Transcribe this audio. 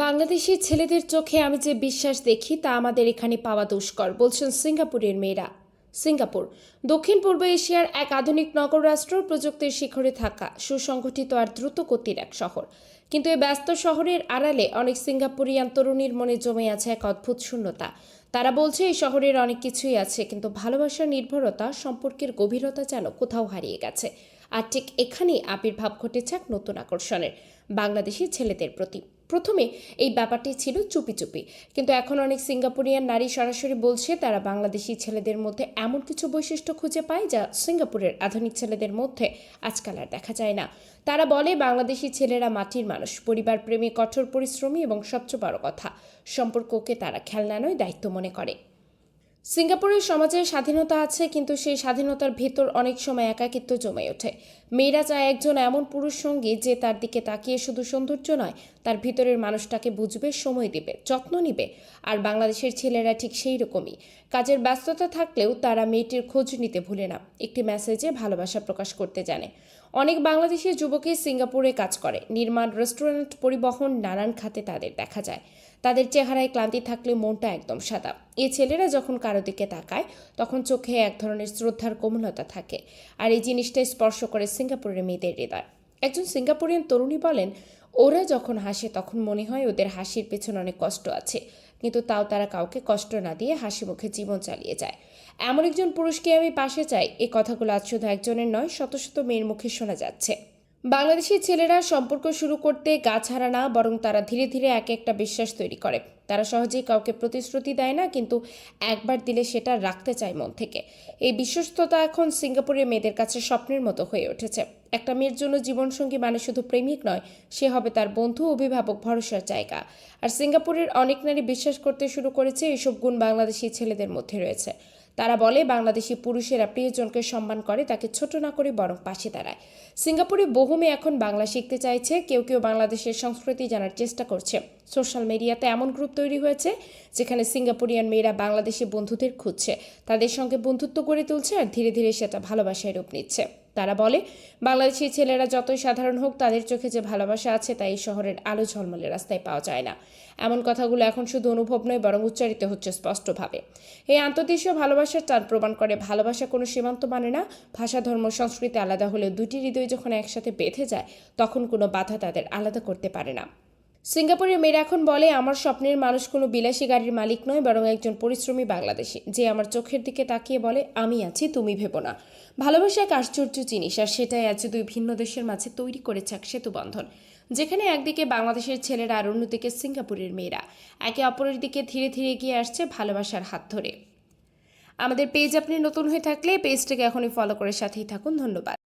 বাংলাদেশি ছেলেদের চোখে আমি যে বিশ্বাস দেখি তা আমাদের এখানে পাওয়া দুষ্কর, বলছেন সিঙ্গাপুরের মেয়েরা। সিঙ্গাপুর দক্ষিণ পূর্ব এশিয়ার এক আধুনিক নগর রাষ্ট্র, প্রযুক্তির শিখরে থাকা সুসংগঠিত আর দ্রুত গতির এক শহর। কিন্তু এই ব্যস্ত শহরের আড়ালে অনেক সিঙ্গাপুরিয়ান তরুণীর মনে জমে আছে এক অদ্ভুত শূন্যতা। তারা বলছে এই শহরের অনেক কিছুই আছে, কিন্তু ভালোবাসার নির্ভরতা, সম্পর্কের গভীরতা যেন কোথাও হারিয়ে গেছে। আর ঠিক এখানেই আবির্ভাব ঘটেছে এক নতুন আকর্ষণের, বাংলাদেশি ছেলেদের প্রতি। প্রথমে এই ব্যাপারটি ছিল চুপি চুপি, কিন্তু এখন অনেক সিঙ্গাপুরিয়ান নারী সরাসরি বলছে তারা বাংলাদেশি ছেলেদের মধ্যে এমন কিছু বৈশিষ্ট্য খুঁজে পায় যা সিঙ্গাপুরের আধুনিক ছেলেদের মধ্যে আজকাল আর দেখা যায় না। তারা বলে বাংলাদেশি ছেলেরা মাটির মানুষ, পরিবার প্রেমী, কঠোর পরিশ্রমী এবং সবচেয়ে বড় কথা, সম্পর্ককে তারা খেলনা নয়, দায়িত্ব মনে করে। সিঙ্গাপুরের সমাজে স্বাধীনতা আছে, কিন্তু সেই স্বাধীনতার ভেতর অনেক সময় একাকিত্ব জমে ওঠে। মেয়েরা চায় একজন এমন পুরুষ সঙ্গী যে তার দিকে তাকিয়ে শুধু সৌন্দর্য নয়, তার ভিতরের মানুষটাকে বুঝবে, সময় দিবে, যত্ন নিবে। আর বাংলাদেশের ছেলেরা ঠিক সেই রকমই। কাজের ব্যস্ততা থাকলেও তারা মেয়েটির খোঁজ নিতে ভুলে না, একটি মেসেজে ভালোবাসা প্রকাশ করতে জানে। অনেক বাংলাদেশি যুবকই সিঙ্গাপুরে কাজ করে, নির্মাণ, রেস্টুরেন্ট, পরিবহন, নানান খাতে তাদের দেখা যায়। তাদের চেহারায় ক্লান্তি থাকলে মনটা একদম সাদা। এই ছেলেরা যখন কারো দিকে তাকায় তখন চোখে এক ধরনের শ্রদ্ধার কোমলতা থাকে, আর এই জিনিসটা স্পর্শ করে সিঙ্গাপুরের মেয়েদের হৃদয়। একজন সিঙ্গাপুরিয়ান তরুণী বলেন, ওরা যখন হাসে তখন মনে হয় ওদের হাসির পেছনে অনেক কষ্ট আছে, কিন্তু তাও তারা কাউকে কষ্ট না দিয়ে হাসি মুখে জীবন চালিয়ে যায়। এমন একজন পুরুষকে আমি পাশে চাই। এই কথাগুলো আজ শুধু একজনের নয়, শত শত মেয়ের মুখে শোনা যাচ্ছে। বাংলাদেশি ছেলেরা সম্পর্ক শুরু করতে গা ছাড়া না, বরং তারা ধীরে ধীরে এক একটা বিশ্বাস তৈরি করে। তারা সহজেই কাউকে প্রতিশ্রুতি দেয় না, কিন্তু একবার দিলে সেটা রাখতে চায় মন থেকে। এই বিশ্বস্ততা এখন সিঙ্গাপুরের মেয়েদের কাছে স্বপ্নের মতো হয়ে উঠেছে। একটা মেয়ের জন্য জীবনসঙ্গী মানে শুধু প্রেমিক নয়, সে হবে তার বন্ধু, অভিভাবক, ভরসার জায়গা। আর সিঙ্গাপুরের অনেক নারী বিশ্বাস করতে শুরু করেছে এসব গুণ বাংলাদেশি ছেলেদের মধ্যে রয়েছে। তারা বলে বাংলাদেশি পুরুষেরা প্রিয়জনকে সম্মান করে, তাকে ছোট না করে বরং পাশে দাঁড়ায়। সিঙ্গাপুরে বহু মেয়ে এখন বাংলা শিখতে চাইছে, কেউ কেউ বাংলাদেশের সংস্কৃতি জানার চেষ্টা করছে। সোশ্যাল মিডিয়াতে এমন গ্রুপ তৈরি হয়েছে যেখানে সিঙ্গাপুরিয়ান মেয়েরা বাংলাদেশি বন্ধুদের খুঁজছে, তাদের সঙ্গে বন্ধুত্ব গড়ে তুলছে, আর ধীরে ধীরে সেটা ভালোবাসায় রূপ নিচ্ছে। তারা বলে বাংলাদেশি ছেলেরা যতই সাধারণ হোক, তাদের চোখে যে ভালোবাসা আছে তা এই শহরের আলো ঝলমলে রাস্তায় পাওয়া যায় না। এমন কথাগুলো এখন শুধু অনুভব নয়, বরং উচ্চারিত হচ্ছে স্পষ্টভাবে। এই আন্তর্দেশীয় ভালোবাসার টান প্রমাণ করে ভালোবাসা কোনো সীমান্ত মানে না। ভাষা, ধর্ম, সংস্কৃতি আলাদা হলেও দুটি হৃদয় যখন একসাথে বেঁধে যায় তখন কোনো বাধা তাদের আলাদা করতে পারে না। সিঙ্গাপুরের মেয়েরা এখন বলে, আমার স্বপ্নের মানুষ কোনো বিলাসী গাড়ির মালিক নয়, বরং একজন পরিশ্রমী বাংলাদেশি, যে আমার চোখের দিকে তাকিয়ে বলে, আমি আছি, তুমি ভেবো না। ভালোবাসা এক আশ্চর্য জিনিস, আর সেটাই আজ দুই ভিন্ন দেশের মাঝে তৈরি করেছে এক সেতু বন্ধন, যেখানে একদিকে বাংলাদেশের ছেলেরা আর অন্যদিকে সিঙ্গাপুরের মেয়েরা একে অপরের দিকে ধীরে ধীরে এগিয়ে আসছে ভালোবাসার হাত ধরে। আমাদের পেজ আপনি নতুন হয়ে থাকলে পেজটাকে এখনই ফলো করে সাথেই থাকুন। ধন্যবাদ।